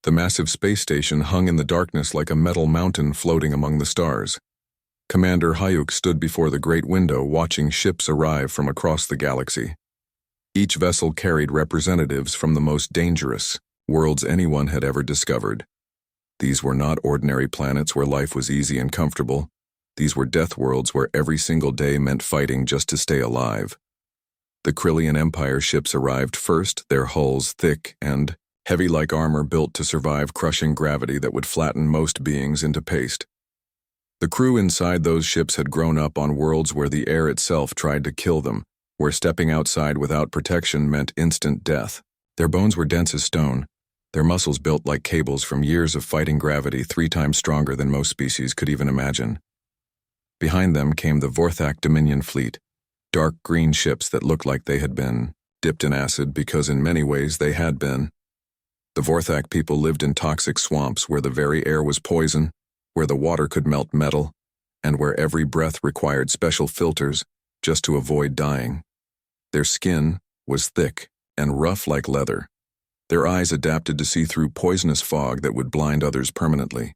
The massive space station hung in the darkness like a metal mountain floating among the stars. Commander Hayuk stood before the great window watching ships arrive from across the galaxy. Each vessel carried representatives from the most dangerous worlds anyone had ever discovered. These were not ordinary planets where life was easy and comfortable. These were death worlds where every single day meant fighting just to stay alive. The Krillian Empire ships arrived first, their hulls thick and heavy like armor built to survive crushing gravity that would flatten most beings into paste. The crew inside those ships had grown up on worlds where the air itself tried to kill them, where stepping outside without protection meant instant death. Their bones were dense as stone, their muscles built like cables from years of fighting gravity 3 times stronger than most species could even imagine. Behind them came the Vorthak Dominion fleet, dark green ships that looked like they had been dipped in acid because in many ways they had been. The Vorthak people lived in toxic swamps where the very air was poison, where the water could melt metal, and where every breath required special filters just to avoid dying. Their skin was thick and rough like leather. Their eyes adapted to see through poisonous fog that would blind others permanently.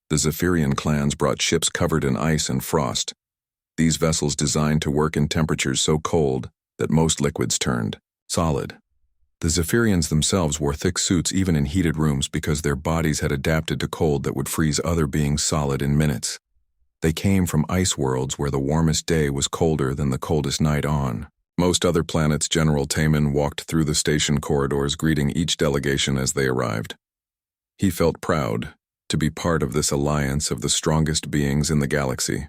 The Zephyrian clans brought ships covered in ice and frost. These vessels designed to work in temperatures so cold that most liquids turned solid. The Zephyrians themselves wore thick suits even in heated rooms because their bodies had adapted to cold that would freeze other beings solid in minutes. They came from ice worlds where the warmest day was colder than the coldest night on. Most other planets, General Taman walked through the station corridors greeting each delegation as they arrived. He felt proud to be part of this alliance of the strongest beings in the galaxy.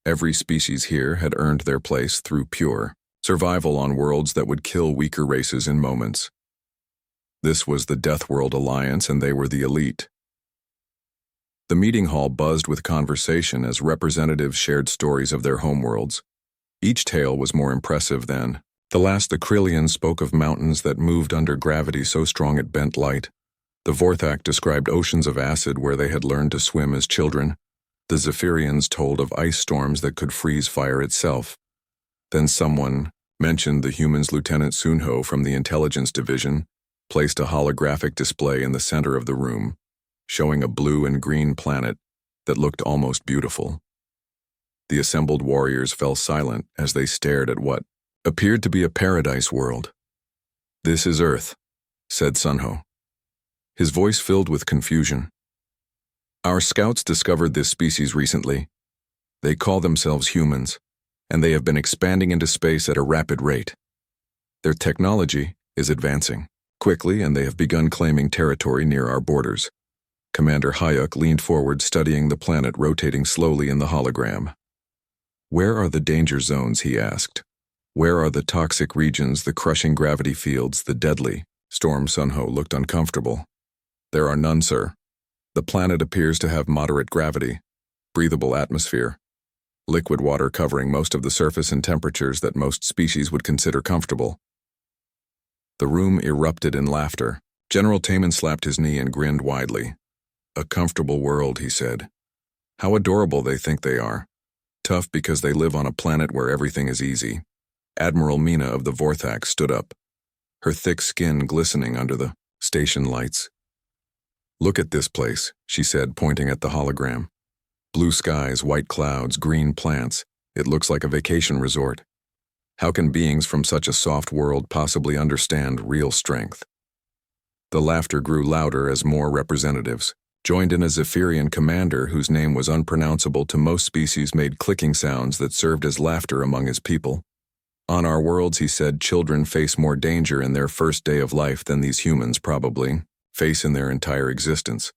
Every species here had earned their place through pure survival on worlds that would kill weaker races in moments. This was the Deathworld Alliance, and they were the elite. The meeting hall buzzed with conversation as representatives shared stories of their homeworlds. Each tale was more impressive than the last. The Krillians spoke of mountains that moved under gravity so strong it bent light. The Vorthak described oceans of acid where they had learned to swim as children. The Zephyrians told of ice storms that could freeze fire itself. Then someone mentioned the humans. Lieutenant Sunho from the Intelligence Division placed a holographic display in the center of the room, showing a blue and green planet that looked almost beautiful. The assembled warriors fell silent as they stared at what appeared to be a paradise world. "This is Earth," said Sunho, his voice filled with confusion. "Our scouts discovered this species recently. They call themselves humans, and they have been expanding into space at a rapid rate. Their technology is advancing quickly, and they have begun claiming territory near our borders." Commander Hayuk leaned forward, studying the planet rotating slowly in the hologram. "Where are the danger zones?" he asked. "Where are the toxic regions, the crushing gravity fields, the deadly?" Storm Sunho looked uncomfortable. "There are none, sir. The planet appears to have moderate gravity, breathable atmosphere, liquid water covering most of the surface and temperatures that most species would consider comfortable." The room erupted in laughter. General Taman slapped his knee and grinned widely. "A comfortable world," he said. "How adorable they think they are. Tough because they live on a planet where everything is easy." Admiral Mina of the Vorthak stood up, her thick skin glistening under the station lights. "Look at this place," she said, pointing at the hologram. "Blue skies, white clouds, green plants. It looks like a vacation resort. How can beings from such a soft world possibly understand real strength?" The laughter grew louder as more representatives joined in. A Zephyrian commander whose name was unpronounceable to most species made clicking sounds that served as laughter among his people. "On our worlds," he said, "children face more danger in their first day of life than these humans probably face in their entire existence."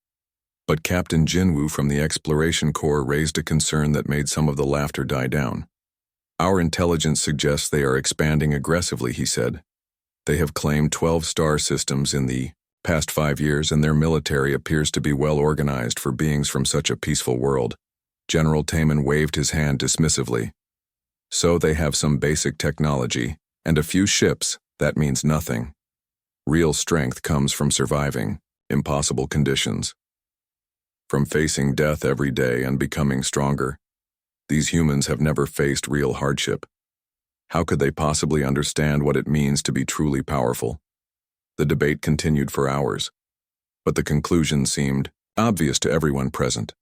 But Captain Jinwoo from the Exploration Corps raised a concern that made some of the laughter die down. "Our intelligence suggests they are expanding aggressively," he said. "They have claimed 12 star systems in the past 5 years, and their military appears to be well organized for beings from such a peaceful world." General Taman waved his hand dismissively. "So they have some basic technology and a few ships. That means nothing. Real strength comes from surviving impossible conditions, from facing death every day and becoming stronger. These humans have never faced real hardship. How could they possibly understand what it means to be truly powerful?" The debate continued for hours. but the conclusion seemed obvious to everyone present.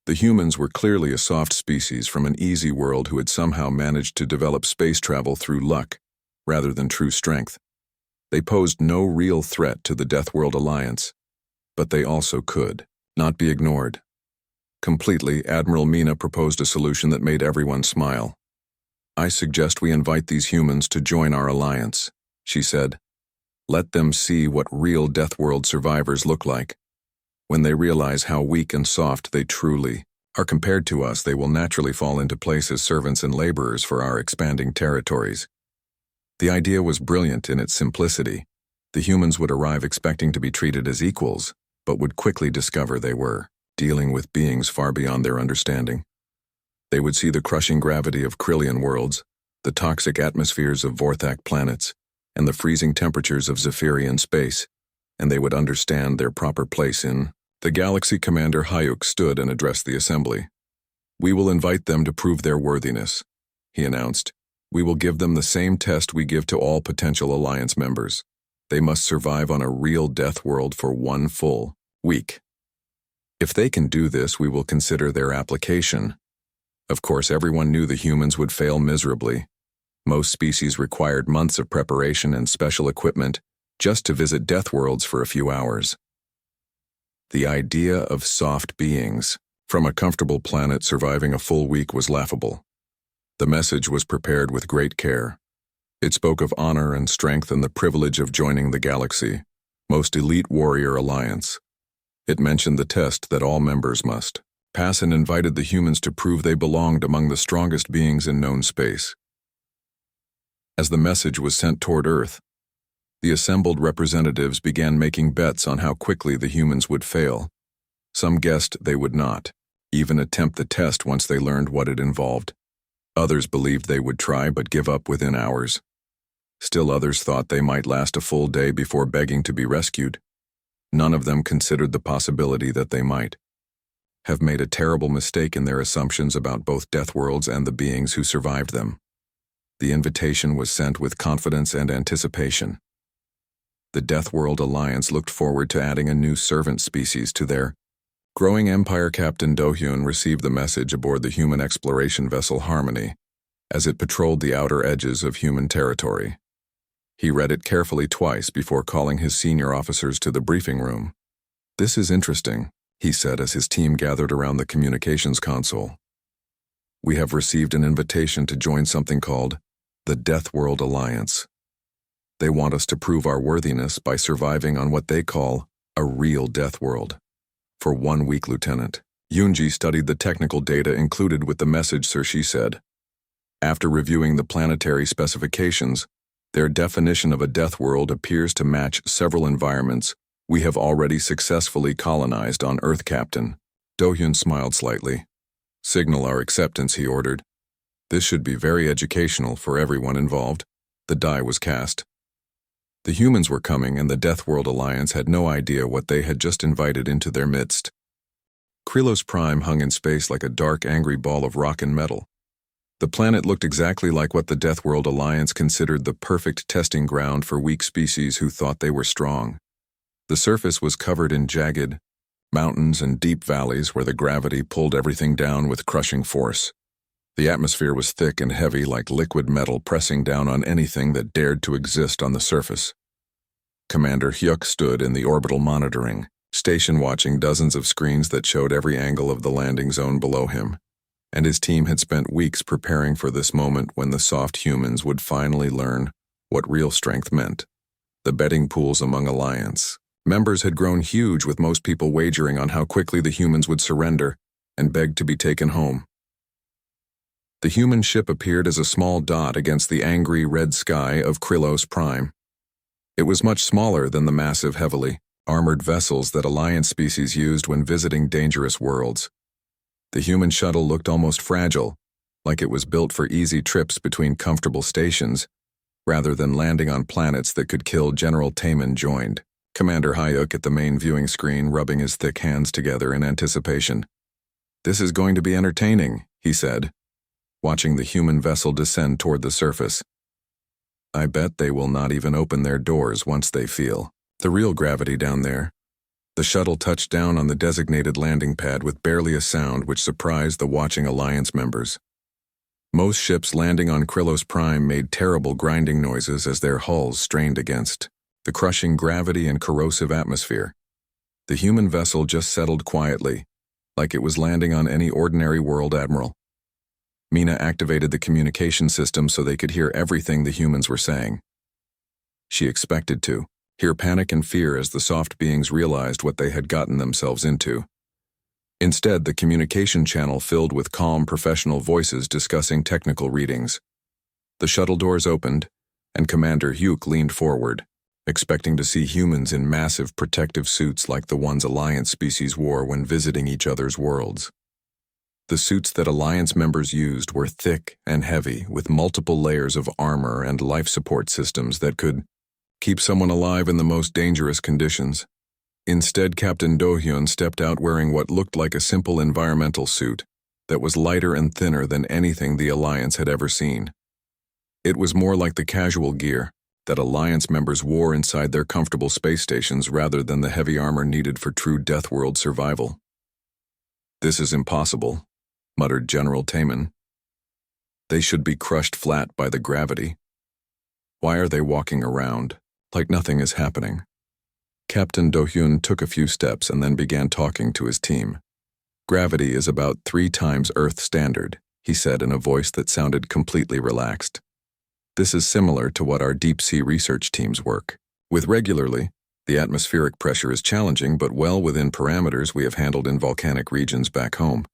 The humans were clearly a soft species from an easy world who had somehow managed to develop space travel through luck, rather than true strength. They posed no real threat to the Deathworld Alliance, but they also could not be ignored. Completely, Admiral Mina proposed a solution that made everyone smile. "I suggest we invite these humans to join our alliance," she said. "Let them see what real Deathworld survivors look like. When they realize how weak and soft they truly are compared to us, they will naturally fall into place as servants and laborers for our expanding territories." The idea was brilliant in its simplicity. The humans would arrive expecting to be treated as equals, but would quickly discover they were dealing with beings far beyond their understanding. They would see the crushing gravity of Krillian worlds, the toxic atmospheres of Vorthak planets, and the freezing temperatures of Zephyrian space, and they would understand their proper place in the galaxy. Commander Hayuk stood and addressed the assembly. "We will invite them to prove their worthiness," he announced. "We will give them the same test we give to all potential alliance members. They must survive on a real death world for 1 full week. If they can do this, we will consider their application." Of course, everyone knew the humans would fail miserably. Most species required months of preparation and special equipment just to visit death worlds for a few hours. The idea of soft beings from a comfortable planet surviving a full week was laughable. The message was prepared with great care. It spoke of honor and strength and the privilege of joining the galaxy, most elite warrior alliance. It mentioned the test that all members must pass and invited the humans to prove they belonged among the strongest beings in known space. As the message was sent toward Earth, the assembled representatives began making bets on how quickly the humans would fail. Some guessed they would not even attempt the test once they learned what it involved. Others believed they would try but give up within hours. Still others thought they might last a full day before begging to be rescued. None of them considered the possibility that they might have made a terrible mistake in their assumptions about both death worlds and the beings who survived them. The invitation was sent with confidence and anticipation. The Deathworld Alliance looked forward to adding a new servant species to their growing empire. Captain Do-hyun received the message aboard the human exploration vessel Harmony as it patrolled the outer edges of human territory. He read it carefully twice before calling his senior officers to the briefing room. "This is interesting," he said as his team gathered around the communications console. "We have received an invitation to join something called the Deathworld Alliance. They want us to prove our worthiness by surviving on what they call a real death world. For 1 week, Lieutenant." Yoonji studied the technical data included with the message, sir, she said. After reviewing the planetary specifications, their definition of a death world appears to match several environments we have already successfully colonized on Earth, Captain. Do-hyun smiled slightly. "Signal our acceptance," he ordered. "This should be very educational for everyone involved." The die was cast. The humans were coming, and the Deathworld Alliance had no idea what they had just invited into their midst. Krylos Prime hung in space like a dark, angry ball of rock and metal. The planet looked exactly like what the Deathworld Alliance considered the perfect testing ground for weak species who thought they were strong. The surface was covered in jagged mountains and deep valleys where the gravity pulled everything down with crushing force. The atmosphere was thick and heavy like liquid metal pressing down on anything that dared to exist on the surface. Commander Hyuk stood in the orbital monitoring station watching dozens of screens that showed every angle of the landing zone below him, and his team had spent weeks preparing for this moment when the soft humans would finally learn what real strength meant. The betting pools among Alliance members had grown huge, with most people wagering on how quickly the humans would surrender and beg to be taken home. The human ship appeared as a small dot against the angry red sky of Krylos Prime. It was much smaller than the massive, heavily armored vessels that Alliance species used when visiting dangerous worlds. The human shuttle looked almost fragile, like it was built for easy trips between comfortable stations, rather than landing on planets that could kill. General Taemin joined Commander Hayuk at the main viewing screen, rubbing his thick hands together in anticipation. "This is going to be entertaining," he said, watching the human vessel descend toward the surface. "I bet they will not even open their doors once they feel the real gravity down there." The shuttle touched down on the designated landing pad with barely a sound, which surprised the watching Alliance members. Most ships landing on Krylos Prime made terrible grinding noises as their hulls strained against the crushing gravity and corrosive atmosphere. The human vessel just settled quietly, like it was landing on any ordinary world admiral. Mina activated the communication system so they could hear everything the humans were saying. She expected to hear panic and fear as the soft beings realized what they had gotten themselves into. Instead, the communication channel filled with calm professional voices discussing technical readings. The shuttle doors opened, and Commander Hugh leaned forward, expecting to see humans in massive protective suits like the ones Alliance species wore when visiting each other's worlds. The suits that Alliance members used were thick and heavy, with multiple layers of armor and life support systems that could keep someone alive in the most dangerous conditions. Instead, Captain Do-hyun stepped out wearing what looked like a simple environmental suit that was lighter and thinner than anything the Alliance had ever seen. It was more like the casual gear that Alliance members wore inside their comfortable space stations rather than the heavy armor needed for true Deathworld survival. "This is impossible," muttered General Taman. "They should be crushed flat by the gravity. Why are they walking around like nothing is happening?" Captain Do-hyun took a few steps and then began talking to his team. "Gravity is about 3 times Earth standard," he said in a voice that sounded completely relaxed. "This is similar to what our deep-sea research teams work with regularly. The atmospheric pressure is challenging, but well within parameters we have handled in volcanic regions back home."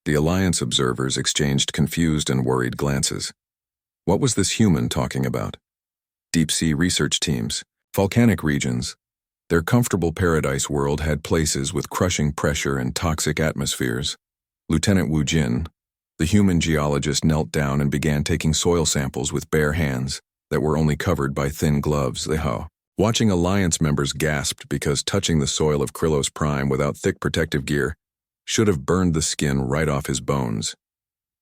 The Alliance observers exchanged confused and worried glances. What was this human talking about? Deep-sea research teams, volcanic regions. Their comfortable paradise world had places with crushing pressure and toxic atmospheres. Lieutenant Wu Jin, the human geologist, knelt down and began taking soil samples with bare hands that were only covered by thin gloves. Watching Alliance members gasped because touching the soil of Krylos Prime without thick protective gear should have burned the skin right off his bones.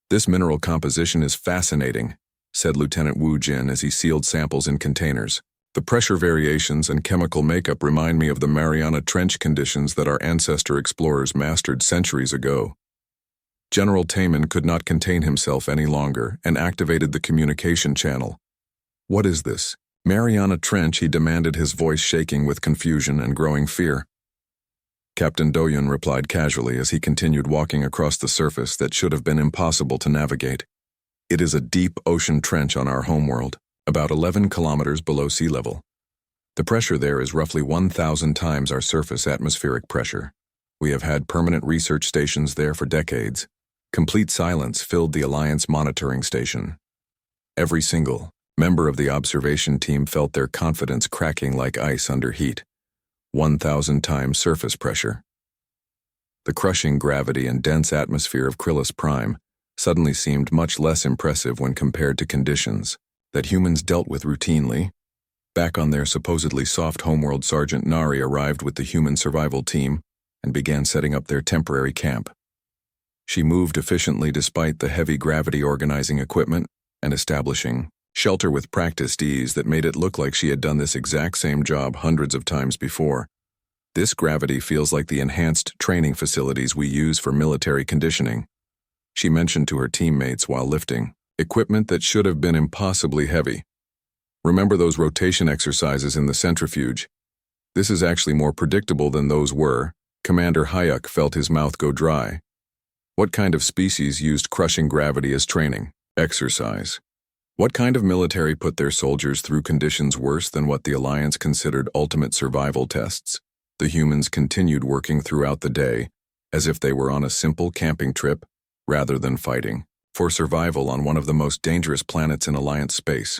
"This mineral composition is fascinating," said Lieutenant Wu Jin as he sealed samples in containers. "The pressure variations and chemical makeup remind me of the Mariana Trench conditions that our ancestor explorers mastered centuries ago." General Taman could not contain himself any longer and activated the communication channel. "What is this Mariana Trench?" he demanded, his voice shaking with confusion and growing fear. Captain Do-hyun replied casually as he continued walking across the surface that should have been impossible to navigate. "It is a deep ocean trench on our homeworld, about 11 kilometers below sea level. The pressure there is roughly 1,000 times our surface atmospheric pressure. We have had permanent research stations there for decades." Complete silence filled the Alliance monitoring station. Every single member of the observation team felt their confidence cracking like ice under heat. 1,000 times surface pressure. The crushing gravity and dense atmosphere of Krylos Prime suddenly seemed much less impressive when compared to conditions that humans dealt with routinely. Back on their supposedly soft homeworld, Sergeant Nari arrived with the human survival team and began setting up their temporary camp. She moved efficiently despite the heavy gravity organizing equipment and establishing shelter with practiced ease that made it look like she had done this exact same job hundreds of times before. "This gravity feels like the enhanced training facilities we use for military conditioning," she mentioned to her teammates while lifting equipment that should have been impossibly heavy. "Remember those rotation exercises in the centrifuge? This is actually more predictable than those were." Commander Hayuk felt his mouth go dry. What kind of species used crushing gravity as training exercise? What kind of military put their soldiers through conditions worse than what the Alliance considered ultimate survival tests? The humans continued working throughout the day, as if they were on a simple camping trip, rather than fighting for survival on one of the most dangerous planets in Alliance space.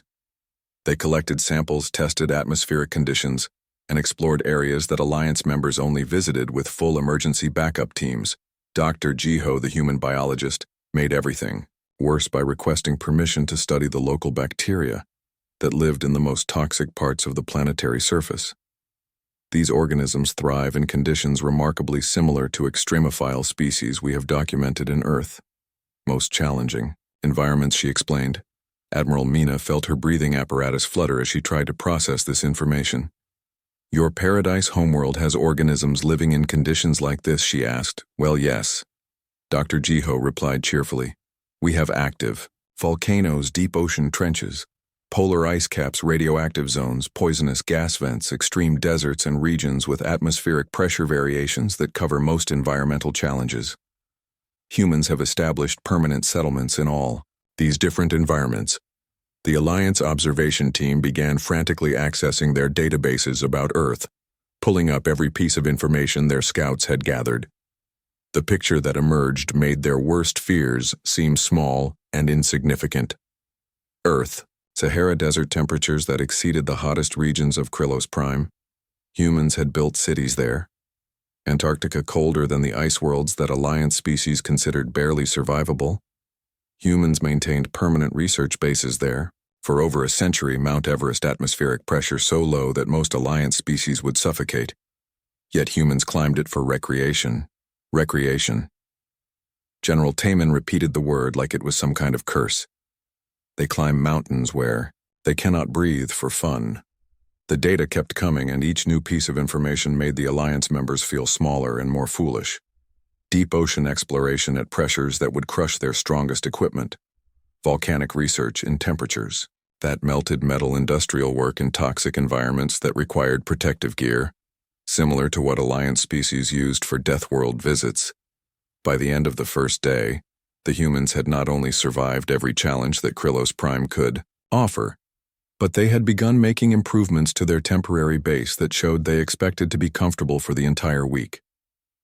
They collected samples, tested atmospheric conditions, and explored areas that Alliance members only visited with full emergency backup teams. Dr. Jiho, the human biologist, made everything worse by requesting permission to study the local bacteria that lived in the most toxic parts of the planetary surface. These organisms thrive in conditions remarkably similar to extremophile species we have documented in Earth. Most challenging environments, she explained. Admiral Mina felt her breathing apparatus flutter as she tried to process this information. Your paradise homeworld has organisms living in conditions like this, she asked. Well, yes. Dr. Jiho replied cheerfully. We have active volcanoes, deep ocean trenches, polar ice caps, radioactive zones, poisonous gas vents, extreme deserts, and regions with atmospheric pressure variations that cover most environmental challenges. Humans have established permanent settlements in all these different environments. The Alliance observation team began frantically accessing their databases about Earth, pulling up every piece of information their scouts had gathered. The picture that emerged made their worst fears seem small and insignificant. Earth, Sahara desert temperatures that exceeded the hottest regions of Krylos Prime. Humans had built cities there. Antarctica colder than the ice worlds that Alliance species considered barely survivable. Humans maintained permanent research bases there. For over a century, Mount Everest atmospheric pressure so low that most Alliance species would suffocate. Yet humans climbed it for recreation. Recreation. General Taman repeated the word like it was some kind of curse. They climb mountains where they cannot breathe for fun. The data kept coming, and each new piece of information made the Alliance members feel smaller and more foolish. Deep ocean exploration at pressures that would crush their strongest equipment. Volcanic research in temperatures that melted metal, industrial work in toxic environments that required protective gear, similar to what Alliance species used for Deathworld visits. By the end of the first day, the humans had not only survived every challenge that Krylos Prime could offer, but they had begun making improvements to their temporary base that showed they expected to be comfortable for the entire week.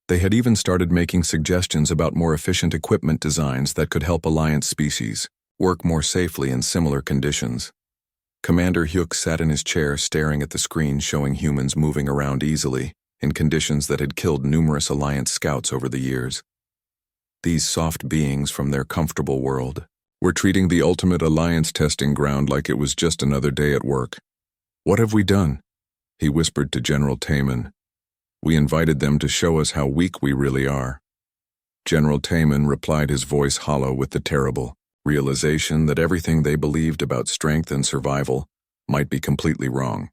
They had even started making suggestions about more efficient equipment designs that could help Alliance species work more safely in similar conditions. Commander Hyuk sat in his chair staring at the screen showing humans moving around easily in conditions that had killed numerous Alliance scouts over the years. These soft beings from their comfortable world were treating the ultimate Alliance testing ground like it was just another day at work. What have we done? He whispered to General Taman. We invited them to show us how weak we really are. General Taman replied, his voice hollow with the terrible realization that everything they believed about strength and survival might be completely wrong.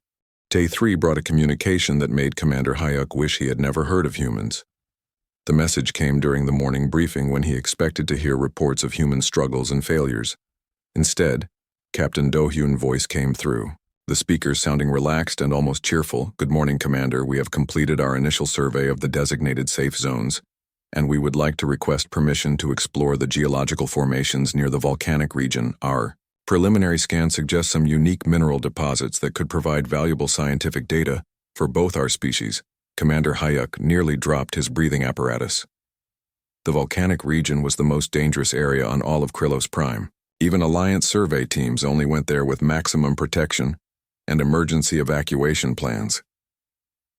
Day 3 brought a communication that made Commander Hyuk wish he had never heard of humans. The message came during the morning briefing when he expected to hear reports of human struggles and failures. Instead, Captain Do-hyun's voice came through, the speaker sounding relaxed and almost cheerful. Good morning, Commander. We have completed our initial survey of the designated safe zones, and we would like to request permission to explore the geological formations near the volcanic region. Our preliminary scan suggests some unique mineral deposits that could provide valuable scientific data for both our species. Commander Hyuk nearly dropped his breathing apparatus. The volcanic region was the most dangerous area on all of Krylos Prime. Even Alliance survey teams only went there with maximum protection and emergency evacuation plans.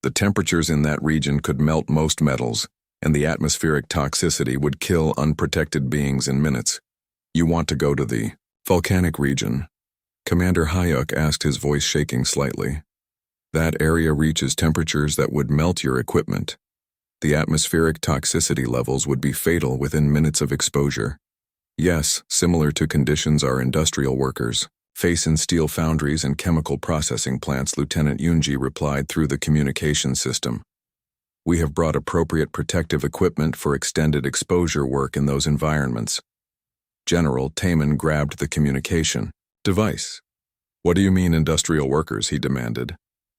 The temperatures in that region could melt most metals, and the atmospheric toxicity would kill unprotected beings in minutes. You want to go to the volcanic region? Commander Hyuk asked, his voice shaking slightly. That area reaches temperatures that would melt your equipment. The atmospheric toxicity levels would be fatal within minutes of exposure. Yes, similar to conditions our industrial workers face in steel foundries and chemical processing plants, Lieutenant Yoonji replied through the communication system. We have brought appropriate protective equipment for extended exposure work in those environments. General Taman grabbed the communication device. What do you mean industrial workers? He demanded.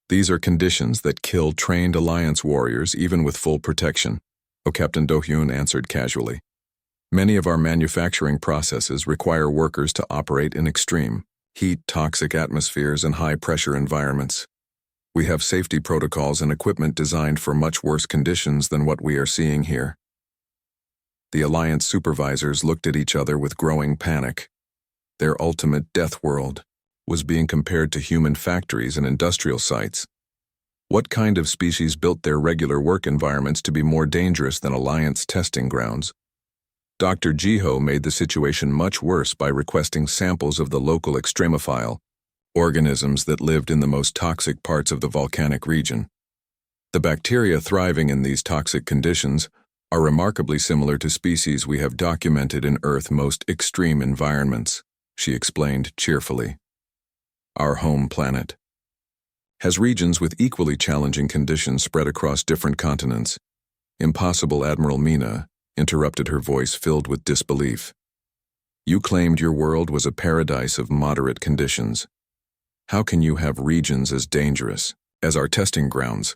These are conditions that kill trained Alliance warriors even with full protection. Oh, Captain Do-hyun answered casually. Many of our manufacturing processes require workers to operate in extreme heat, toxic atmospheres, and high-pressure environments. We have safety protocols and equipment designed for much worse conditions than what we are seeing here. The Alliance supervisors looked at each other with growing panic. Their ultimate death world was being compared to human factories and industrial sites. What kind of species built their regular work environments to be more dangerous than Alliance testing grounds? Dr. Jiho made the situation much worse by requesting samples of the local extremophile, organisms that lived in the most toxic parts of the volcanic region. The bacteria thriving in these toxic conditions are remarkably similar to species we have documented in Earth's most extreme environments, she explained cheerfully. Our home planet. has regions with equally challenging conditions spread across different continents. Impossible, Admiral Mina interrupted, her voice filled with disbelief. You claimed your world was a paradise of moderate conditions. How can you have regions as dangerous as our testing grounds?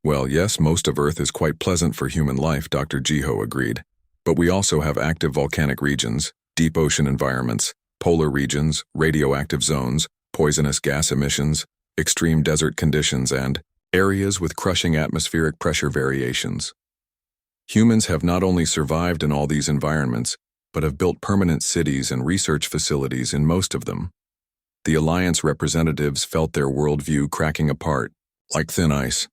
Well, yes, most of Earth is quite pleasant for human life, Dr. Jiho agreed. But we also have active volcanic regions, deep ocean environments, polar regions, radioactive zones, poisonous gas emissions, extreme desert conditions, and areas with crushing atmospheric pressure variations. Humans have not only survived in all these environments, but have built permanent cities and research facilities in most of them. The Alliance representatives felt their worldview cracking apart, like thin ice.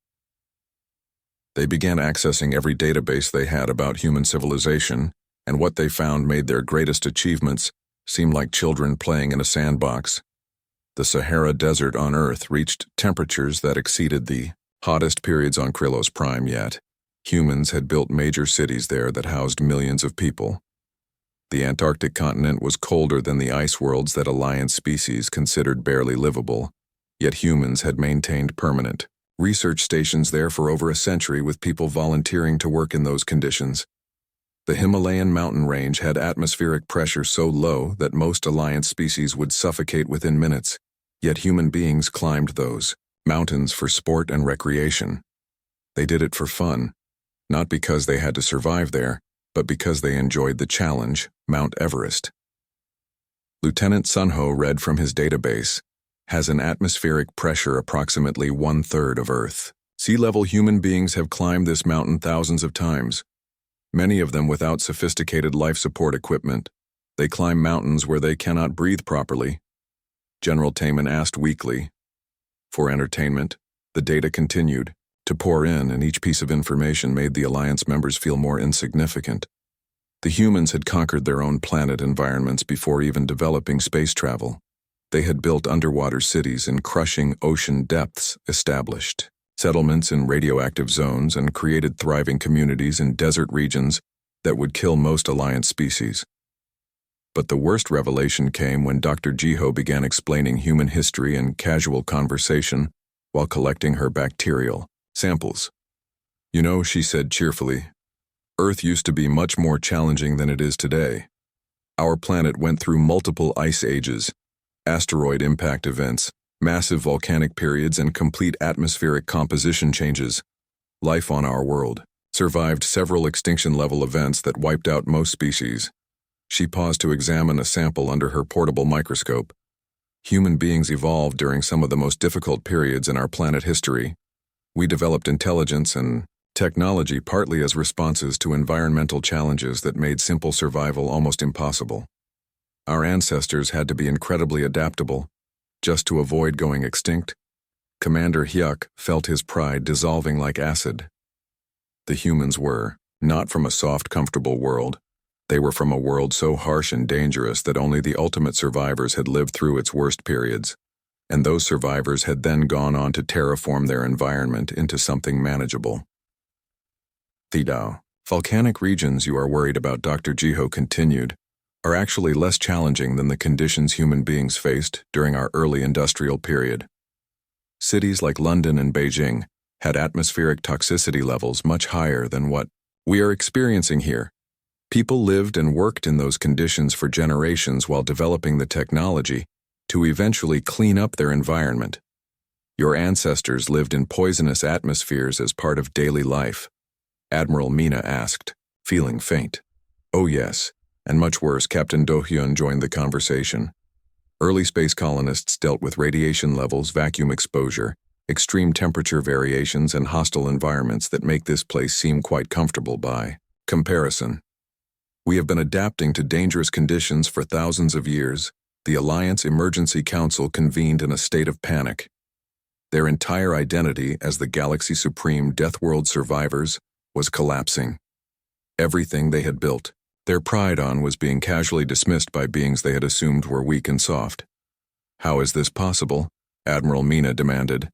They began accessing every database they had about human civilization, and what they found made their greatest achievements seem like children playing in a sandbox. The Sahara Desert on Earth reached temperatures that exceeded the hottest periods on Krylos Prime yet. Humans had built major cities there that housed millions of people. The Antarctic continent was colder than the ice worlds that Alliance species considered barely livable, yet humans had maintained permanent research stations there for over a century, with people volunteering to work in those conditions. The Himalayan mountain range had atmospheric pressure so low that most Alliance species would suffocate within minutes, yet human beings climbed those mountains for sport and recreation. They did it for fun, not because they had to survive there, but because they enjoyed the challenge, Mount Everest. Lieutenant Sunho read from his database, has an atmospheric pressure approximately 1/3 of Earth. Sea-level human beings have climbed this mountain thousands of times, many of them without sophisticated life support equipment. They climb mountains where they cannot breathe properly. General Taman asked weakly. For entertainment, the data continued to pour in, and each piece of information made the Alliance members feel more insignificant. The humans had conquered their own planet environments before even developing space travel. They had built underwater cities in crushing ocean depths, established settlements in radioactive zones, and created thriving communities in desert regions that would kill most Alliance species. But the worst revelation came when Dr. Jiho began explaining human history in casual conversation while collecting her bacterial samples. You know, she said cheerfully, Earth used to be much more challenging than it is today. Our planet went through multiple ice ages, asteroid impact events, massive volcanic periods, and complete atmospheric composition changes. Life on our world survived several extinction-level events that wiped out most species. She paused to examine a sample under her portable microscope. Human beings evolved during some of the most difficult periods in our planet history. We developed intelligence and technology partly as responses to environmental challenges that made simple survival almost impossible. Our ancestors had to be incredibly adaptable, just to avoid going extinct. Commander Hyuk felt his pride dissolving like acid. The humans were not from a soft, comfortable world. They were from a world so harsh and dangerous that only the ultimate survivors had lived through its worst periods, and those survivors had then gone on to terraform their environment into something manageable. Thidao, volcanic regions you are worried about, Dr. Jiho continued, are actually less challenging than the conditions human beings faced during our early industrial period. Cities like London and Beijing had atmospheric toxicity levels much higher than what we are experiencing here. People lived and worked in those conditions for generations while developing the technology to eventually clean up their environment. Your ancestors lived in poisonous atmospheres as part of daily life, Admiral Mina asked, feeling faint. Oh yes. And much worse, Captain Do-hyun joined the conversation. Early space colonists dealt with radiation levels, vacuum exposure, extreme temperature variations, and hostile environments that make this place seem quite comfortable by comparison. We have been adapting to dangerous conditions for thousands of years. The Alliance Emergency Council convened in a state of panic. Their entire identity as the Galaxy Supreme Deathworld survivors was collapsing. Everything they had built, their pride on, was being casually dismissed by beings they had assumed were weak and soft. How is this possible? Admiral Mina demanded.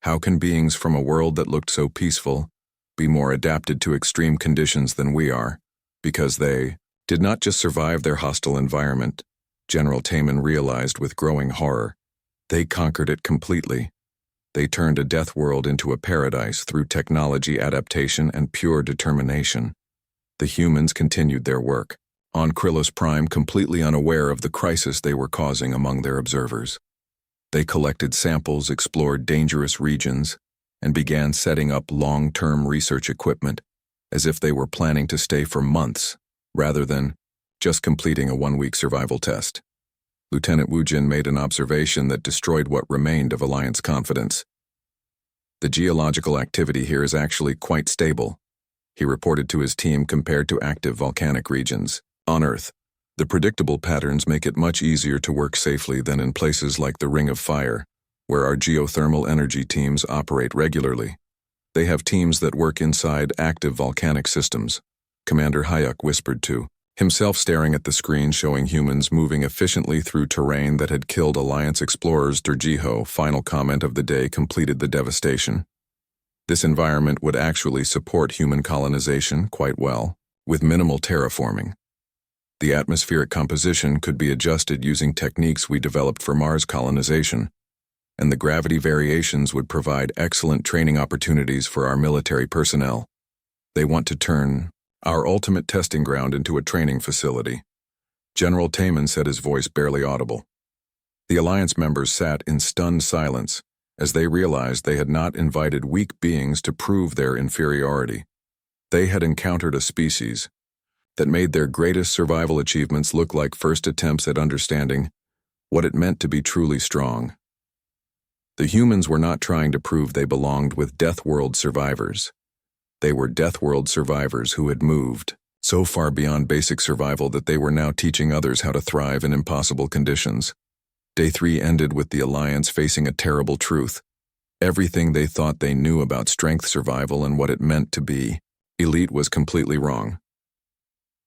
How can beings from a world that looked so peaceful be more adapted to extreme conditions than we are? Because they did not just survive their hostile environment, General Taman realized with growing horror. They conquered it completely. They turned a Deathworld into a paradise through technology adaptation and pure determination. The humans continued their work, on Krylos Prime completely unaware of the crisis they were causing among their observers. They collected samples, explored dangerous regions, and began setting up long-term research equipment, as if they were planning to stay for months, rather than just completing a one-week survival test. Lieutenant Wujin made an observation that destroyed what remained of Alliance confidence. The geological activity here is actually quite stable, he reported to his team, compared to active volcanic regions. On Earth, the predictable patterns make it much easier to work safely than in places like the Ring of Fire, where our geothermal energy teams operate regularly. They have teams that work inside active volcanic systems, Commander Hayuk whispered to himself, staring at the screen showing humans moving efficiently through terrain that had killed Alliance explorers. Derjiho, final comment of the day, completed the devastation. This environment would actually support human colonization quite well, with minimal terraforming. The atmospheric composition could be adjusted using techniques we developed for Mars colonization, and the gravity variations would provide excellent training opportunities for our military personnel. They want to turn our ultimate testing ground into a training facility, General Taman said, his voice barely audible. The Alliance members sat in stunned silence as they realized they had not invited weak beings to prove their inferiority. They had encountered a species that made their greatest survival achievements look like first attempts at understanding what it meant to be truly strong. The humans were not trying to prove they belonged with Deathworld survivors. They were Deathworld survivors who had moved so far beyond basic survival that they were now teaching others how to thrive in impossible conditions. Day 3 ended with the Alliance facing a terrible truth. Everything they thought they knew about strength survival and what it meant to be elite was completely wrong.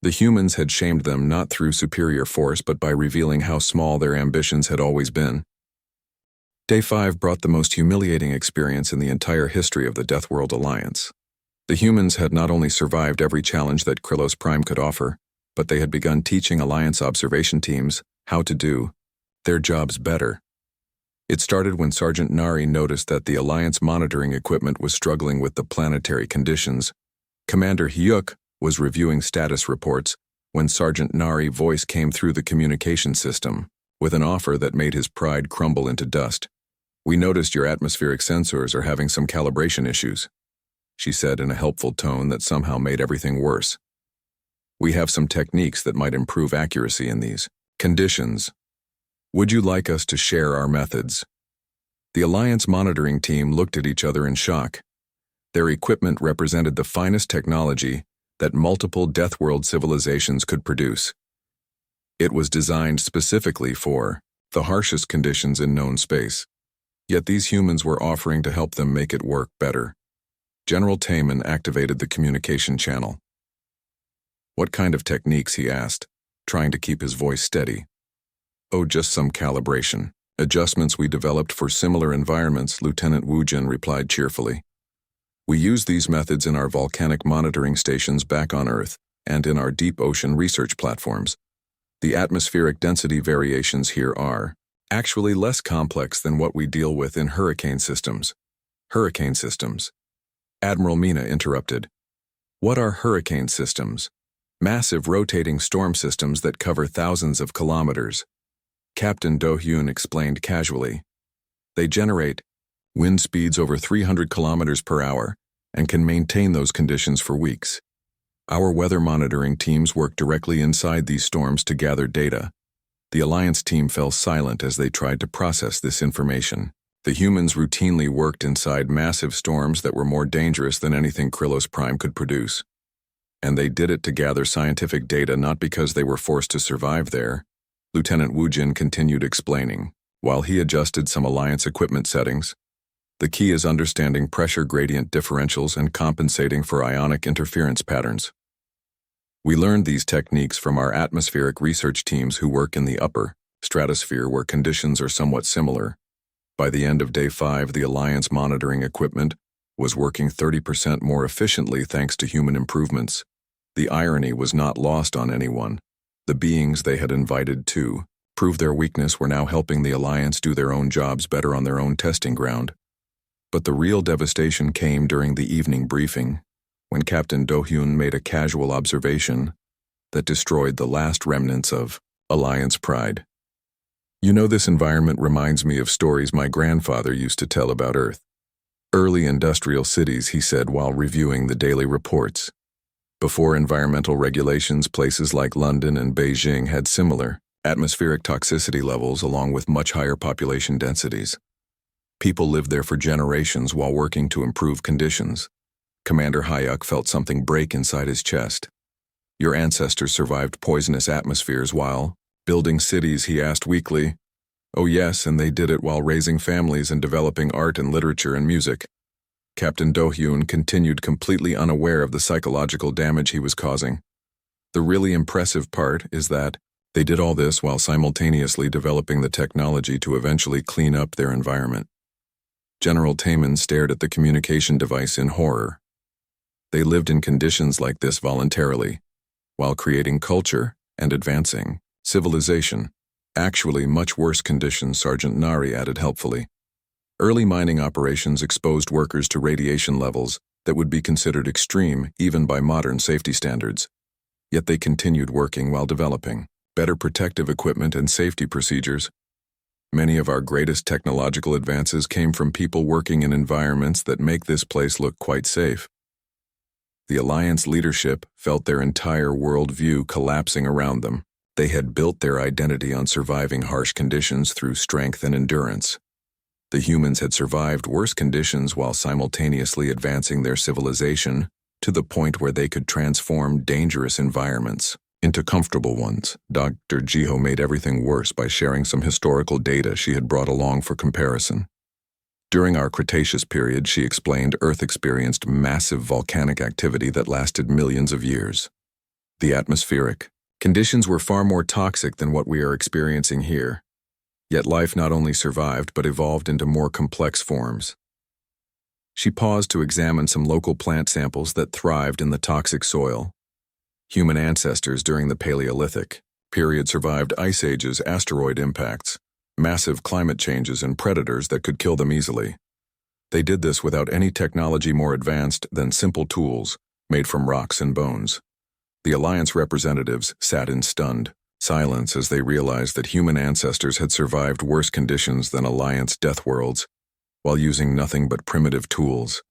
The humans had shamed them not through superior force but by revealing how small their ambitions had always been. Day 5 brought the most humiliating experience in the entire history of the Deathworld Alliance. The humans had not only survived every challenge that Krylos Prime could offer, but they had begun teaching Alliance observation teams how to do their jobs better. It started when Sergeant Nari noticed that the Alliance monitoring equipment was struggling with the planetary conditions. Commander Hyuk was reviewing status reports when Sergeant Nari's voice came through the communication system with an offer that made his pride crumble into dust. "We noticed your atmospheric sensors are having some calibration issues," she said in a helpful tone that somehow made everything worse. "We have some techniques that might improve accuracy in these conditions. Would you like us to share our methods?" The Alliance monitoring team looked at each other in shock. Their equipment represented the finest technology that multiple Deathworld civilizations could produce. It was designed specifically for the harshest conditions in known space. Yet these humans were offering to help them make it work better. General Taman activated the communication channel. "What kind of techniques?" he asked, trying to keep his voice steady. "Oh, just some calibration adjustments we developed for similar environments," Lieutenant Wujin replied cheerfully. "We use these methods in our volcanic monitoring stations back on Earth and in our deep ocean research platforms. The atmospheric density variations here are actually less complex than what we deal with in hurricane systems." "Hurricane systems?" Admiral Mina interrupted. "What are hurricane systems?" "Massive rotating storm systems that cover thousands of kilometers," Captain Do-hyun explained casually. "They generate wind speeds over 300 kilometers per hour and can maintain those conditions for weeks. Our weather monitoring teams work directly inside these storms to gather data." The Alliance team fell silent as they tried to process this information. The humans routinely worked inside massive storms that were more dangerous than anything Krylos Prime could produce. And they did it to gather scientific data, not because they were forced to survive there. Lieutenant Wujin continued explaining, while he adjusted some Alliance equipment settings. "The key is understanding pressure gradient differentials and compensating for ionic interference patterns. We learned these techniques from our atmospheric research teams who work in the upper stratosphere where conditions are somewhat similar." By the end of Day 5, the Alliance monitoring equipment was working 30% more efficiently thanks to human improvements. The irony was not lost on anyone. The beings they had invited to prove their weakness were now helping the Alliance do their own jobs better on their own testing ground. But the real devastation came during the evening briefing, when Captain Do-hyun made a casual observation that destroyed the last remnants of Alliance pride. "You know, this environment reminds me of stories my grandfather used to tell about Earth. Early industrial cities," he said while reviewing the daily reports. Before environmental regulations, places like London and Beijing had similar atmospheric toxicity levels along with much higher population densities. People lived there for generations while working to improve conditions. Commander Hyuk felt something break inside his chest. "Your ancestors survived poisonous atmospheres while building cities," he asked weakly. "Oh yes, and they did it while raising families and developing art and literature and music." Captain Do-hyun continued, completely unaware of the psychological damage he was causing. "The really impressive part is that they did all this while simultaneously developing the technology to eventually clean up their environment." General Taman stared at the communication device in horror. They lived in conditions like this voluntarily, while creating culture and advancing civilization. "Actually, much worse conditions," Sergeant Nari added helpfully. "Early mining operations exposed workers to radiation levels that would be considered extreme even by modern safety standards. Yet they continued working while developing better protective equipment and safety procedures. Many of our greatest technological advances came from people working in environments that make this place look quite safe." The Alliance leadership felt their entire worldview collapsing around them. They had built their identity on surviving harsh conditions through strength and endurance. The humans had survived worse conditions while simultaneously advancing their civilization to the point where they could transform dangerous environments into comfortable ones. Dr. Jiho made everything worse by sharing some historical data she had brought along for comparison. "During our Cretaceous period," she explained, "Earth experienced massive volcanic activity that lasted millions of years. The atmospheric conditions were far more toxic than what we are experiencing here. Yet life not only survived but evolved into more complex forms." She paused to examine some local plant samples that thrived in the toxic soil. Human ancestors during the Paleolithic period survived ice ages, asteroid impacts, massive climate changes, and predators that could kill them easily. They did this without any technology more advanced than simple tools made from rocks and bones. The Alliance representatives sat in stunned silence as they realized that human ancestors had survived worse conditions than Alliance Deathworlds while using nothing but primitive tools.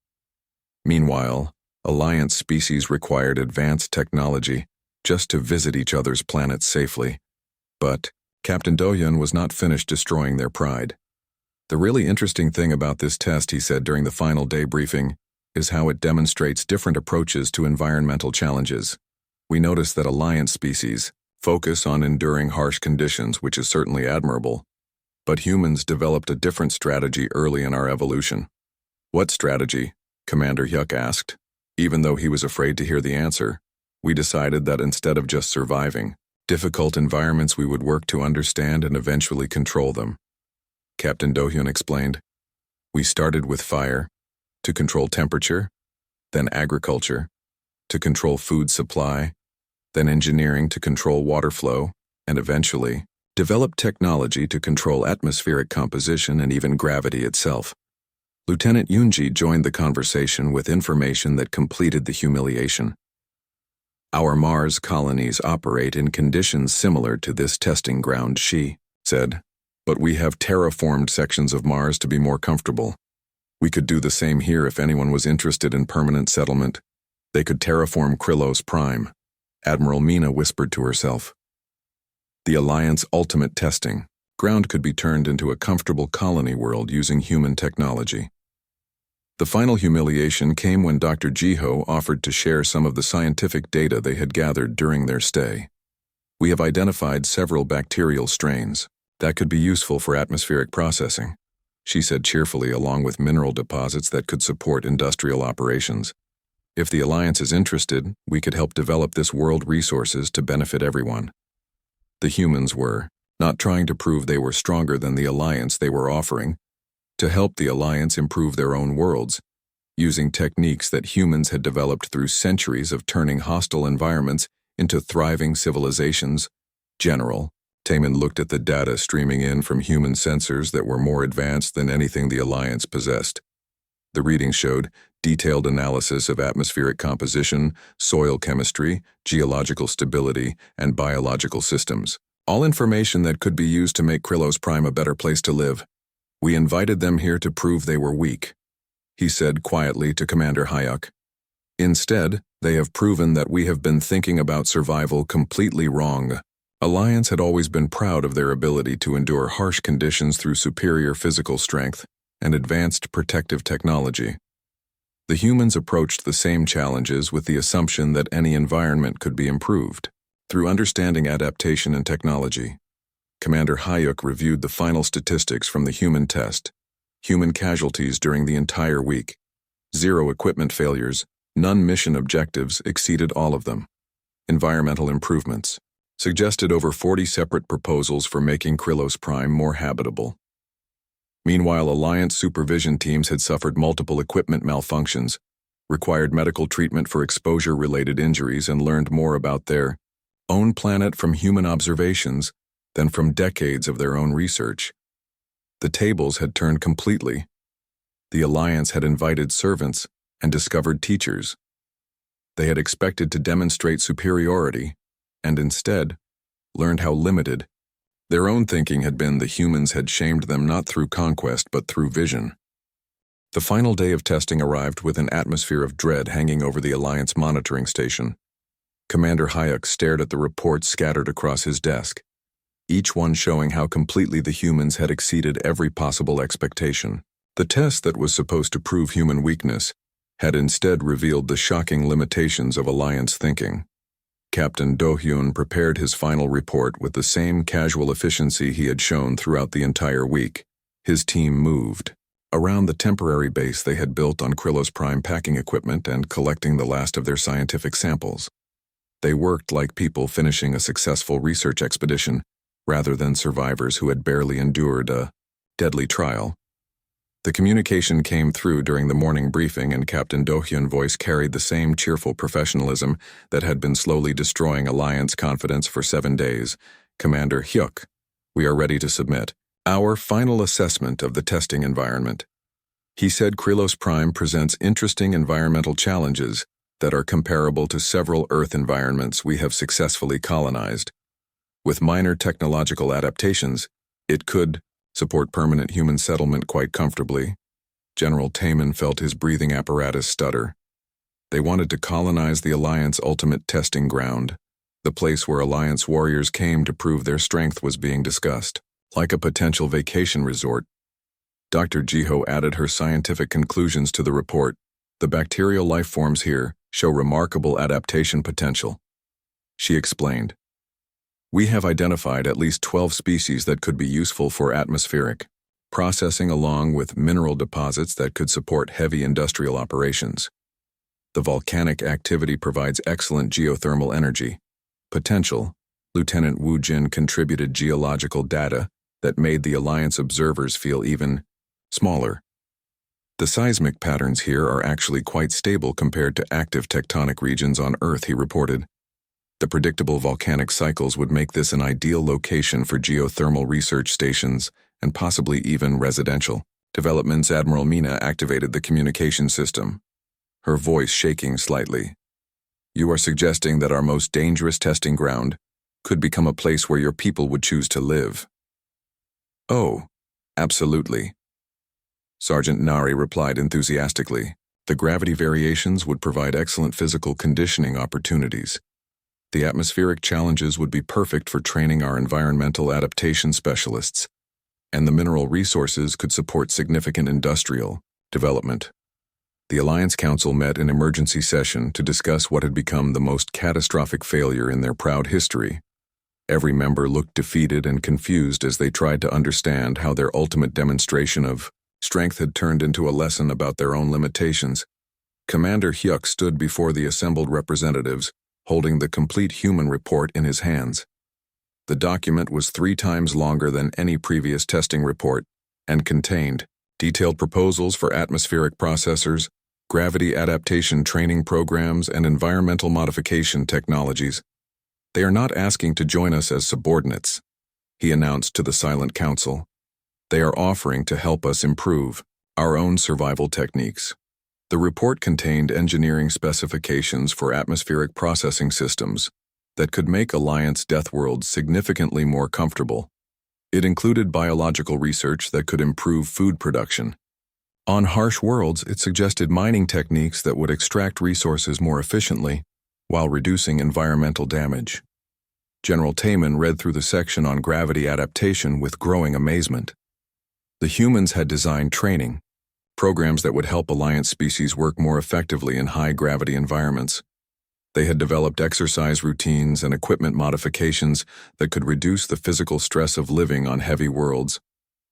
Meanwhile, Alliance species required advanced technology just to visit each other's planets safely. But Captain Do-hyun was not finished destroying their pride. "The really interesting thing about this test," he said during the final day briefing, "is how it demonstrates different approaches to environmental challenges. We notice that Alliance species focus on enduring harsh conditions, which is certainly admirable. But humans developed a different strategy early in our evolution." "What strategy?" Commander Hyuk asked. Even though he was afraid to hear the answer, "We decided that instead of just surviving difficult environments, we would work to understand and eventually control them." Captain Do-hyun explained. "We started with fire, to control temperature, then agriculture, to control food supply, then engineering to control water flow, and eventually developed technology to control atmospheric composition and even gravity itself." Lieutenant Yoonji joined the conversation with information that completed the humiliation. "Our Mars colonies operate in conditions similar to this testing ground," she said. "But we have terraformed sections of Mars to be more comfortable. We could do the same here if anyone was interested in permanent settlement. They could terraform Krylos Prime," Admiral Mina whispered to herself. "The Alliance ultimate testing ground could be turned into a comfortable colony world using human technology." The final humiliation came when Dr. Jiho offered to share some of the scientific data they had gathered during their stay. "We have identified several bacterial strains that could be useful for atmospheric processing," she said cheerfully, "along with mineral deposits that could support industrial operations. If the Alliance is interested, we could help develop this world resources to benefit everyone." The humans were not trying to prove they were stronger than the Alliance. They were offering to help the Alliance improve their own worlds, using techniques that humans had developed through centuries of turning hostile environments into thriving civilizations. "General," Taman looked at the data streaming in from human sensors that were more advanced than anything the Alliance possessed. The readings showed detailed analysis of atmospheric composition, soil chemistry, geological stability, and biological systems. All information that could be used to make Krylos Prime a better place to live. We invited them here to prove they were weak, he said quietly to Commander Hayuk. Instead, they have proven that we have been thinking about survival completely wrong. Alliance had always been proud of their ability to endure harsh conditions through superior physical strength and advanced protective technology. The humans approached the same challenges with the assumption that any environment could be improved. Through understanding adaptation and technology, Commander Hayuk reviewed the final statistics from the human test. Human casualties during the entire week. 0 equipment failures, none mission objectives exceeded all of them. Environmental improvements. Suggested over 40 separate proposals for making Krylos Prime more habitable. Meanwhile, Alliance supervision teams had suffered multiple equipment malfunctions, required medical treatment for exposure-related injuries, and learned more about their own planet from human observations than from decades of their own research. The tables had turned completely. The Alliance had invited servants and discovered teachers. They had expected to demonstrate superiority, and instead learned how limited. Their own thinking had been the humans had shamed them not through conquest but through vision. The final day of testing arrived with an atmosphere of dread hanging over the Alliance monitoring station. Commander Hayuk stared at the reports scattered across his desk, each one showing how completely the humans had exceeded every possible expectation. The test that was supposed to prove human weakness had instead revealed the shocking limitations of Alliance thinking. Captain Do-hyun prepared his final report with the same casual efficiency he had shown throughout the entire week. His team moved around the temporary base they had built on Krylos Prime packing equipment and collecting the last of their scientific samples. They worked like people finishing a successful research expedition, rather than survivors who had barely endured a deadly trial. The communication came through during the morning briefing, and Captain Do-hyun's voice carried the same cheerful professionalism that had been slowly destroying Alliance confidence for 7 days. Commander Hyuk, we are ready to submit our final assessment of the testing environment. He said Krylos Prime presents interesting environmental challenges that are comparable to several Earth environments we have successfully colonized. With minor technological adaptations, it could support permanent human settlement quite comfortably. General Taman felt his breathing apparatus stutter. They wanted to colonize the Alliance ultimate testing ground, the place where Alliance warriors came to prove their strength was being discussed. Like a potential vacation resort, Dr. Jiho added her scientific conclusions to the report. The bacterial life forms here show remarkable adaptation potential. She explained, we have identified at least 12 species that could be useful for atmospheric processing along with mineral deposits that could support heavy industrial operations. The volcanic activity provides excellent geothermal energy potential. Lieutenant Wu Jin contributed geological data that made the Alliance observers feel even smaller. The seismic patterns here are actually quite stable compared to active tectonic regions on Earth, he reported. The predictable volcanic cycles would make this an ideal location for geothermal research stations and possibly even residential developments. Admiral Mina activated the communication system, her voice shaking slightly. You are suggesting that our most dangerous testing ground could become a place where your people would choose to live? Oh, absolutely. Sergeant Nari replied enthusiastically. The gravity variations would provide excellent physical conditioning opportunities. The atmospheric challenges would be perfect for training our environmental adaptation specialists, and the mineral resources could support significant industrial development. The Alliance Council met in emergency session to discuss what had become the most catastrophic failure in their proud history. Every member looked defeated and confused as they tried to understand how their ultimate demonstration of strength had turned into a lesson about their own limitations. Commander Hyuk stood before the assembled representatives, holding the complete human report in his hands. The document was 3 times longer than any previous testing report and contained detailed proposals for atmospheric processors, gravity adaptation training programs, and environmental modification technologies. They are not asking to join us as subordinates, he announced to the Silent Council. They are offering to help us improve Our own survival techniques. The report contained engineering specifications for atmospheric processing systems that could make Alliance Deathworld significantly more comfortable. It included biological research that could improve food production. On harsh worlds, it suggested mining techniques that would extract resources more efficiently while reducing environmental damage. General Taman read through the section on gravity adaptation with growing amazement. The humans had designed training, programs that would help Alliance species work more effectively in high-gravity environments. They had developed exercise routines and equipment modifications that could reduce the physical stress of living on heavy worlds.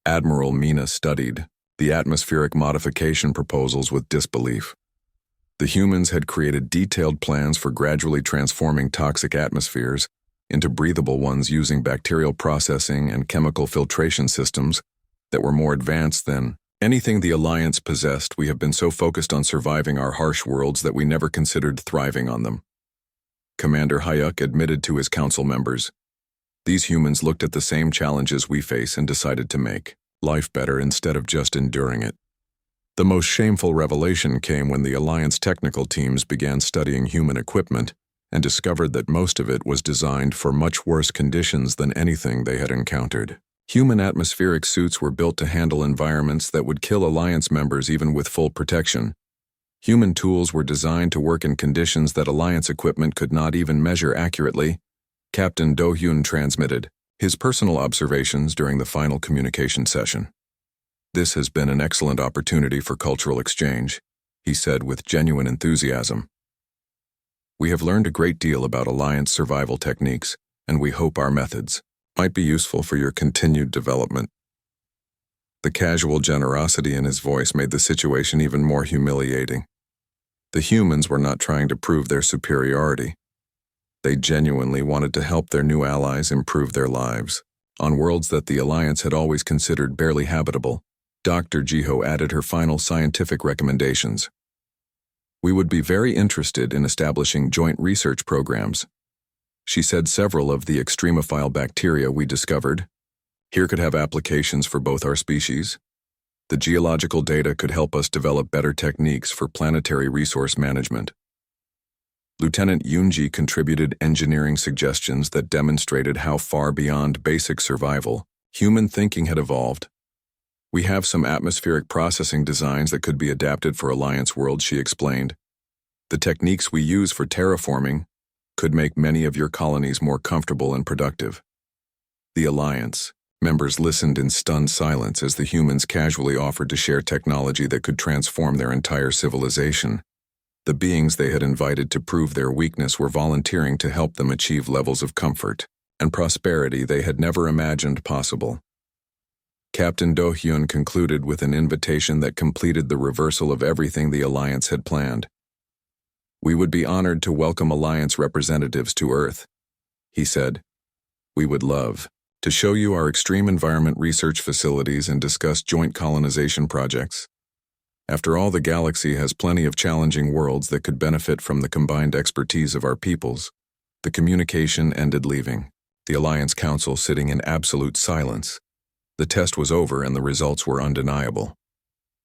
Admiral Mina studied the atmospheric modification proposals with disbelief. The humans had created detailed plans for gradually transforming toxic atmospheres into breathable ones using bacterial processing and chemical filtration systems that were more advanced than anything the Alliance possessed. We have been so focused on surviving our harsh worlds that we never considered thriving on them. Commander Hayuk admitted to his council members. These humans looked at the same challenges we face and decided to make life better instead of just enduring it. The most shameful revelation came when the Alliance technical teams began studying human equipment and discovered that most of it was designed for much worse conditions than anything they had encountered. Human atmospheric suits were built to handle environments that would kill Alliance members even with full protection. Human tools were designed to work in conditions that Alliance equipment could not even measure accurately. Captain Do-hyun transmitted his personal observations during the final communication session. This has been an excellent opportunity for cultural exchange, he said with genuine enthusiasm. We have learned a great deal about Alliance survival techniques, and we hope our methods might be useful for your continued development. The casual generosity in his voice made the situation even more humiliating. The humans were not trying to prove their superiority. They genuinely wanted to help their new allies improve their lives. On worlds that the Alliance had always considered barely habitable, Dr. Jiho added her final scientific recommendations. We would be very interested in establishing joint research programs. She said several of the extremophile bacteria we discovered here could have applications for both our species. The geological data could help us develop better techniques for planetary resource management. Lieutenant Yoonji contributed engineering suggestions that demonstrated how far beyond basic survival human thinking had evolved. We have some atmospheric processing designs that could be adapted for Alliance worlds, she explained. The techniques we use for terraforming could make many of your colonies more comfortable and productive. The Alliance members listened in stunned silence as the humans casually offered to share technology that could transform their entire civilization. The beings they had invited to prove their weakness were volunteering to help them achieve levels of comfort and prosperity they had never imagined possible. Captain Do-hyun concluded with an invitation that completed the reversal of everything the Alliance had planned. We would be honored to welcome Alliance representatives to Earth, he said. We would love to show you our extreme environment research facilities and discuss joint colonization projects. After all, the galaxy has plenty of challenging worlds that could benefit from the combined expertise of our peoples. The communication ended, leaving the Alliance Council sitting in absolute silence. The test was over and the results were undeniable.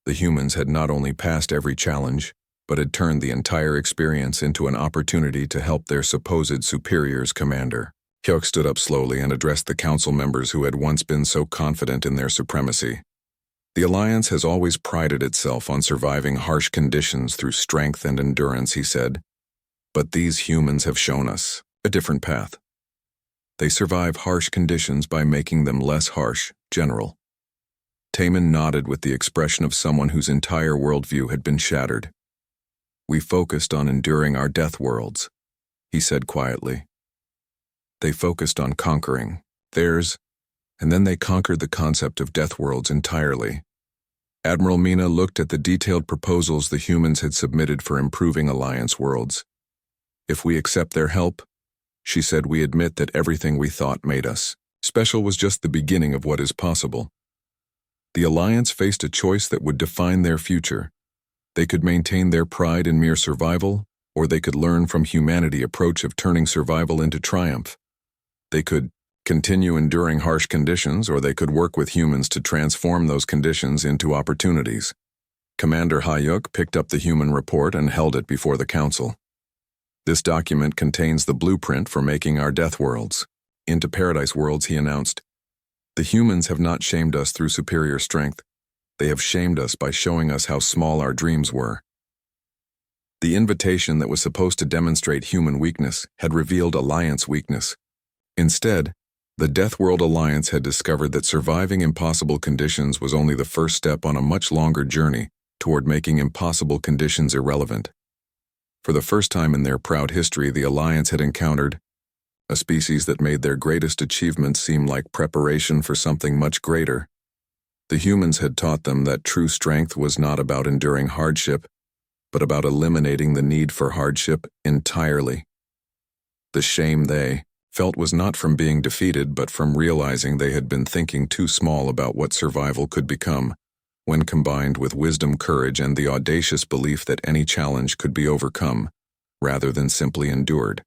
The humans had not only passed every challenge, but had turned the entire experience into an opportunity to help their supposed superior's commander. Hyuk stood up slowly and addressed the council members who had once been so confident in their supremacy. The Alliance has always prided itself on surviving harsh conditions through strength and endurance, he said. But these humans have shown us a different path. They survive harsh conditions by making them less harsh, General. Taman nodded with the expression of someone whose entire worldview had been shattered. We focused on enduring our death worlds, he said quietly. They focused on conquering theirs, and then they conquered the concept of death worlds entirely. Admiral Mina looked at the detailed proposals the humans had submitted for improving Alliance worlds. If we accept their help, she said, we admit that everything we thought made us special was just the beginning of what is possible. The Alliance faced a choice that would define their future. They could maintain their pride in mere survival, or they could learn from humanity's approach of turning survival into triumph. They could continue enduring harsh conditions, or they could work with humans to transform those conditions into opportunities. Commander Hayuk picked up the human report and held it before the council. This document contains the blueprint for making our death worlds. Into paradise worlds, he announced. The humans have not shamed us through superior strength. They have shamed us by showing us how small our dreams were. The invitation that was supposed to demonstrate human weakness had revealed Alliance weakness. Instead, the Deathworld Alliance had discovered that surviving impossible conditions was only the first step on a much longer journey toward making impossible conditions irrelevant. For the first time in their proud history, the Alliance had encountered a species that made their greatest achievements seem like preparation for something much greater. The humans had taught them that true strength was not about enduring hardship, but about eliminating the need for hardship entirely. The shame they felt was not from being defeated, but from realizing they had been thinking too small about what survival could become, when combined with wisdom, courage, and the audacious belief that any challenge could be overcome, rather than simply endured.